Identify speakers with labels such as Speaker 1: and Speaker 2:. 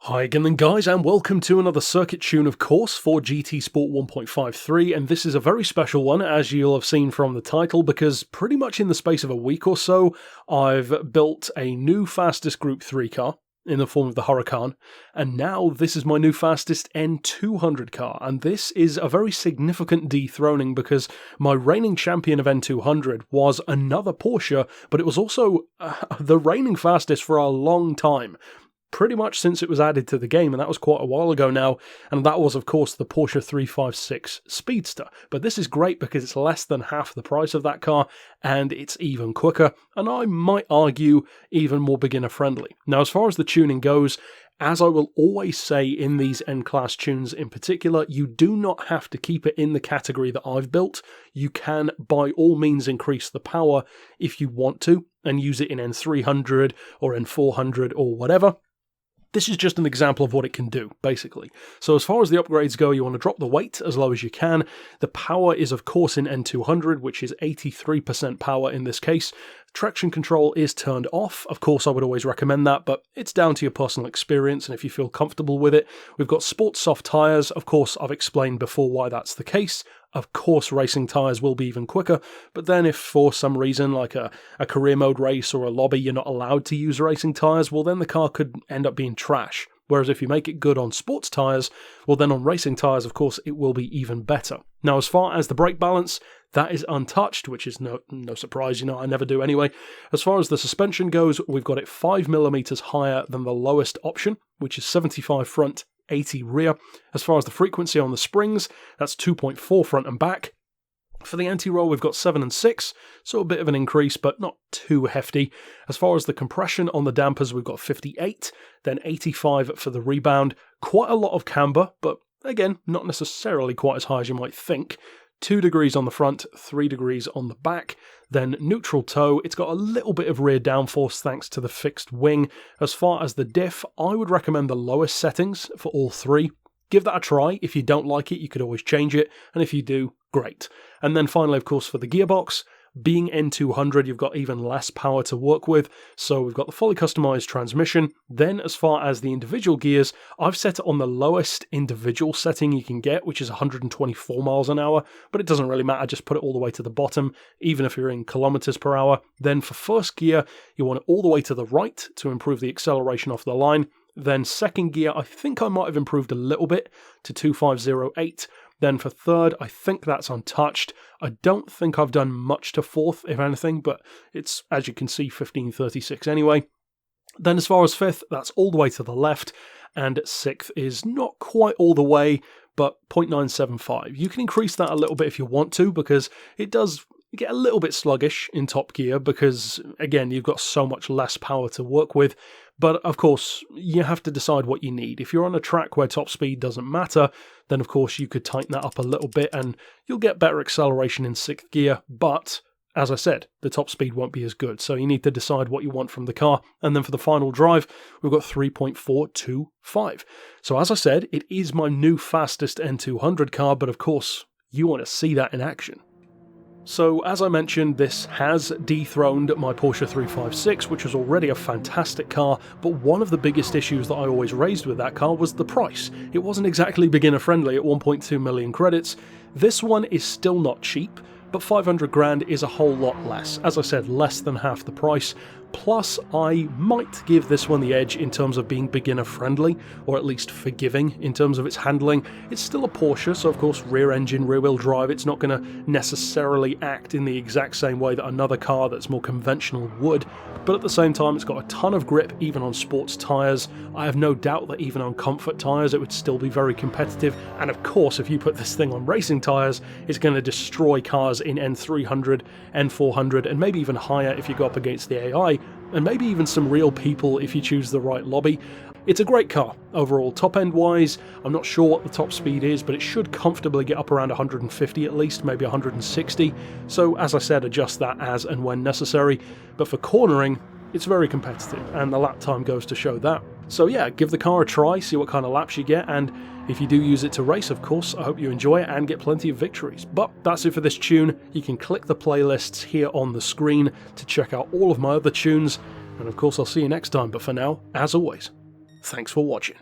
Speaker 1: Hi again then guys, and welcome to another circuit tune of course for GT Sport 1.53, and this is a very special one as you'll have seen from the title, because pretty much in the space of a week or so I've built a new fastest Group 3 car in the form of the Huracan, and now this is my new fastest N200 car, and this is a very significant dethroning because my reigning champion of N200 was another Porsche, but it was also the reigning fastest for a long time. Pretty much since it was added to the game, and that was quite a while ago now, and that was of course the Porsche 356 Speedster. But this is great because it's less than half the price of that car, and it's even quicker, and I might argue even more beginner friendly. Now as far as the tuning goes, as I will always say in these N-Class tunes in particular, you do not have to keep it in the category that I've built. You can by all means increase the power if you want to, and use it in N300 or N400 or whatever. This is just an example of what it can do, basically. So as far as the upgrades go, you want to drop the weight as low as you can. The power is, of course, in N200, which is 83% power in this case. Traction control is turned off. Of course, I would always recommend that, but it's down to your personal experience and if you feel comfortable with it. We've got sports soft tyres. Of course, I've explained before why that's the case. Of course, racing tyres will be even quicker, but then if for some reason, like a career mode race or a lobby, you're not allowed to use racing tyres, well then the car could end up being trash. Whereas if you make it good on sports tyres, well then on racing tyres, of course, it will be even better. Now, as far as the brake balance, that is untouched, which is no surprise, I never do anyway. As far as the suspension goes, we've got it 5mm higher than the lowest option, which is 75 front, 80 rear. As far as the frequency on the springs, that's 2.4 front and back. For the anti-roll, we've got 7 and 6, so a bit of an increase, but not too hefty. As far as the compression on the dampers, we've got 58, then 85 for the rebound. Quite a lot of camber, but again, not necessarily quite as high as you might think. 2 degrees on the front, 3 degrees on the back. Then neutral toe, it's got a little bit of rear downforce thanks to the fixed wing. As far as the diff, I would recommend the lowest settings for all three. Give that a try. If you don't like it, you could always change it, and if you do, great. And then finally, of course, for the gearbox, being N200, you've got even less power to work with, so we've got the fully customized transmission. Then as far as the individual gears, I've set it on the lowest individual setting you can get, which is 124 miles an hour, but it doesn't really matter, just put it all the way to the bottom, even if you're in kilometers per hour. Then for first gear, you want it all the way to the right to improve the acceleration off the line. Then second gear, I think I might have improved a little bit to 2508. Then for third, I think that's untouched. I don't think I've done much to fourth, if anything, but it's, as you can see, 1536 anyway. Then as far as fifth, that's all the way to the left, and sixth is not quite all the way, but 0.975. You can increase that a little bit if you want to, because it does get a little bit sluggish in top gear, because, again, you've got so much less power to work with. But, of course, you have to decide what you need. If you're on a track where top speed doesn't matter, then, of course, you could tighten that up a little bit and you'll get better acceleration in sixth gear. But, as I said, the top speed won't be as good. So you need to decide what you want from the car. And then for the final drive, we've got 3.425. So, as I said, it is my new fastest N200 car, but, of course, you want to see that in action. So, as I mentioned, this has dethroned my Porsche 356, which was already a fantastic car, but one of the biggest issues that I always raised with that car was the price. It wasn't exactly beginner friendly at 1.2 million credits. This one is still not cheap, but 500 grand is a whole lot less. As I said, less than half the price. Plus, I might give this one the edge in terms of being beginner friendly, or at least forgiving in terms of its handling. It's still a Porsche, so of course rear engine, rear wheel drive, it's not going to necessarily act in the exact same way that another car that's more conventional would, but at the same time it's got a ton of grip even on sports tyres. I have no doubt that even on comfort tyres it would still be very competitive, and of course if you put this thing on racing tyres, it's going to destroy cars in N300, N400, and maybe even higher if you go up against the AI, and maybe even some real people if you choose the right lobby. It's a great car overall. Top end wise, I'm not sure what the top speed is, but it should comfortably get up around 150 at least, maybe 160. So as I said, adjust that as and when necessary. But for cornering, it's very competitive, and the lap time goes to show that. So yeah, give the car a try, see what kind of laps you get, and if you do use it to race, of course, I hope you enjoy it and get plenty of victories. But that's it for this tune. You can click the playlists here on the screen to check out all of my other tunes, and of course I'll see you next time, but for now, as always, thanks for watching.